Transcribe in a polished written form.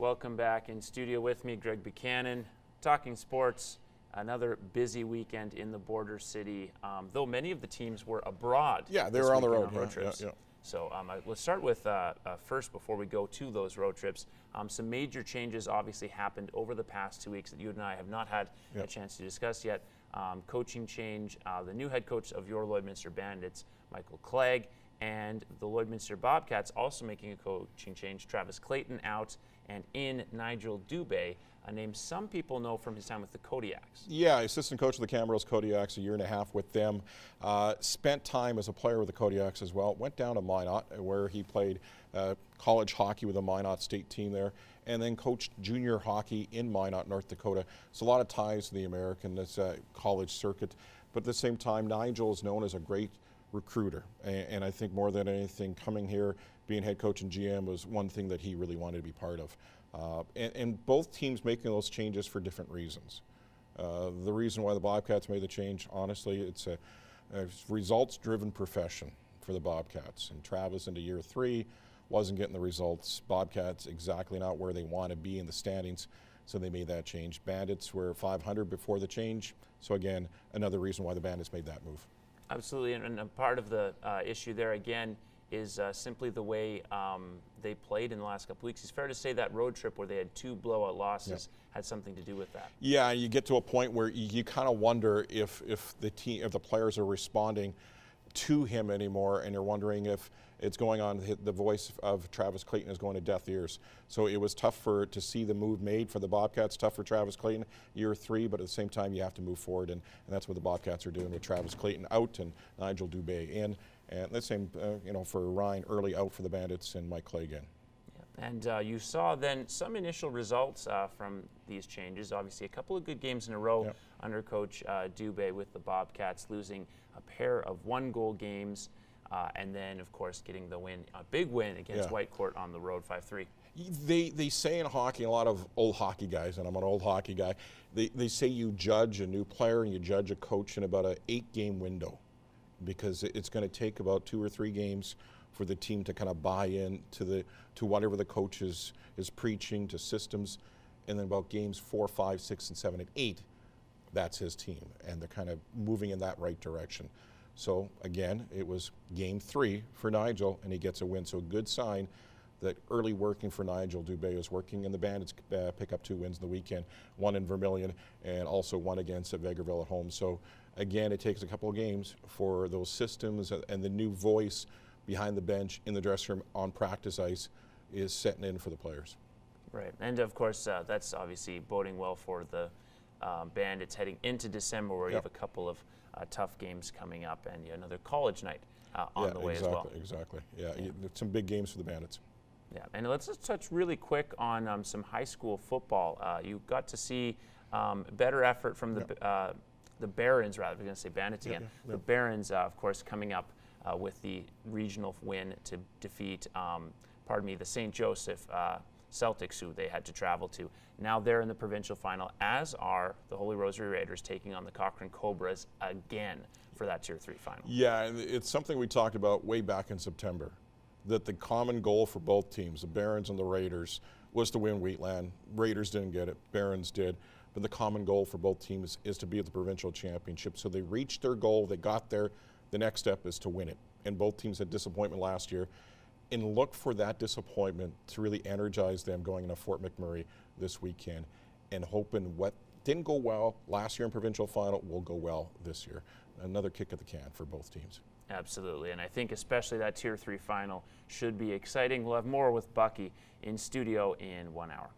Welcome back. In studio with me, Greg Buchanan, talking sports. Another busy weekend in the border city, though many of the teams were abroad. Yeah, they were on the road. Trips. So let's start with first, before we go to those road trips, some major changes obviously happened over the past 2 weeks that you and I have not had a chance to discuss yet. Coaching change, the new head coach of your Lloydminster Bandits, Michael Clegg, and the Lloydminster Bobcats also making a coaching change. Travis Clayton out, and in Nigel Dubé, a name some people know from his time with the Kodiaks. Yeah, assistant coach of the Camrose Kodiaks, a year and a half with them. Spent time as a player with the Kodiaks as well. Went down to Minot, where he played college hockey with the Minot state team there, and then coached junior hockey in Minot, North Dakota. So a lot of ties to the American college circuit. But at the same time, Nigel is known as a great recruiter, and I think more than anything, coming here, being head coach and GM was one thing that he really wanted to be part of. And both teams making those changes for different reasons. The reason why the Bobcats made the change, honestly, it's a results-driven profession for the Bobcats. And Travis into year 3 wasn't getting the results. Bobcats exactly not where they want to be in the standings, so they made that change. Bandits were 500 before the change, so again, another reason why the Bandits made that move. Absolutely, and a part of the issue there, again, is simply the way they played in the last couple weeks. It's fair to say that road trip where they had 2 blowout losses had something to do with that. Yeah, you get to a point where you kind of wonder if the players are responding to him anymore, and you're wondering if it's going on. The voice of Travis Clayton is going to deaf ears. So it was tough to see the move made for the Bobcats. Tough for Travis Clayton, year 3, but at the same time you have to move forward, and that's what the Bobcats are doing with Travis Clayton out and Nigel Dubé in. And the same, for Ryan Early out for the Bandits and Mike Clegg in. And you saw then some initial results from these changes. Obviously, a couple of good games in a row under Coach Dubé with the Bobcats, losing a pair of 1-goal games, and then, of course, getting the win, a big win against Whitecourt on the road, 5-3. They say in hockey, a lot of old hockey guys, and I'm an old hockey guy, they say you judge a new player and you judge a coach in about an 8-game window, because it's going to take about 2 or 3 games for the team to kind of buy in to whatever the coach is preaching, to systems, and then about games 4, 5, 6, and 7, and 8, that's his team, and they're kind of moving in that right direction. So again, it was game 3 for Nigel, and he gets a win. So a good sign that early working for Nigel Dubé is working, and the Bandits pick up 2 wins in the weekend, 1 in Vermilion and also 1 against Vegreville at home. So again, it takes a couple of games for those systems and the new voice behind the bench, in the dressing room, on practice ice is setting in for the players. Right, and of course that's obviously boding well for the Bandits heading into December, where you have a couple of tough games coming up, and another college night on the way as well. Exactly. Some big games for the Bandits. Yeah, and let's just touch really quick on some high school football. You got to see better effort from the Barons, rather. We're going to say Bandits again. The Barons, of course, coming up with the regional win to defeat, the St. Joseph Celtics, who they had to travel to. Now they're in the provincial final, as are the Holy Rosary Raiders taking on the Cochrane Cobras again for that Tier 3 final. Yeah, and it's something we talked about way back in September, that the common goal for both teams, the Barons and the Raiders, was to win Wheatland. Raiders didn't get it, Barons did. But the common goal for both teams is to be at the provincial championship. So they reached their goal, they got there. The next step is to win it. And both teams had disappointment last year. And look for that disappointment to really energize them going into Fort McMurray this weekend, and hoping what didn't go well last year in provincial final will go well this year. Another kick at the can for both teams. Absolutely, and I think especially that Tier 3 final should be exciting. We'll have more with Bucky in studio in 1 hour.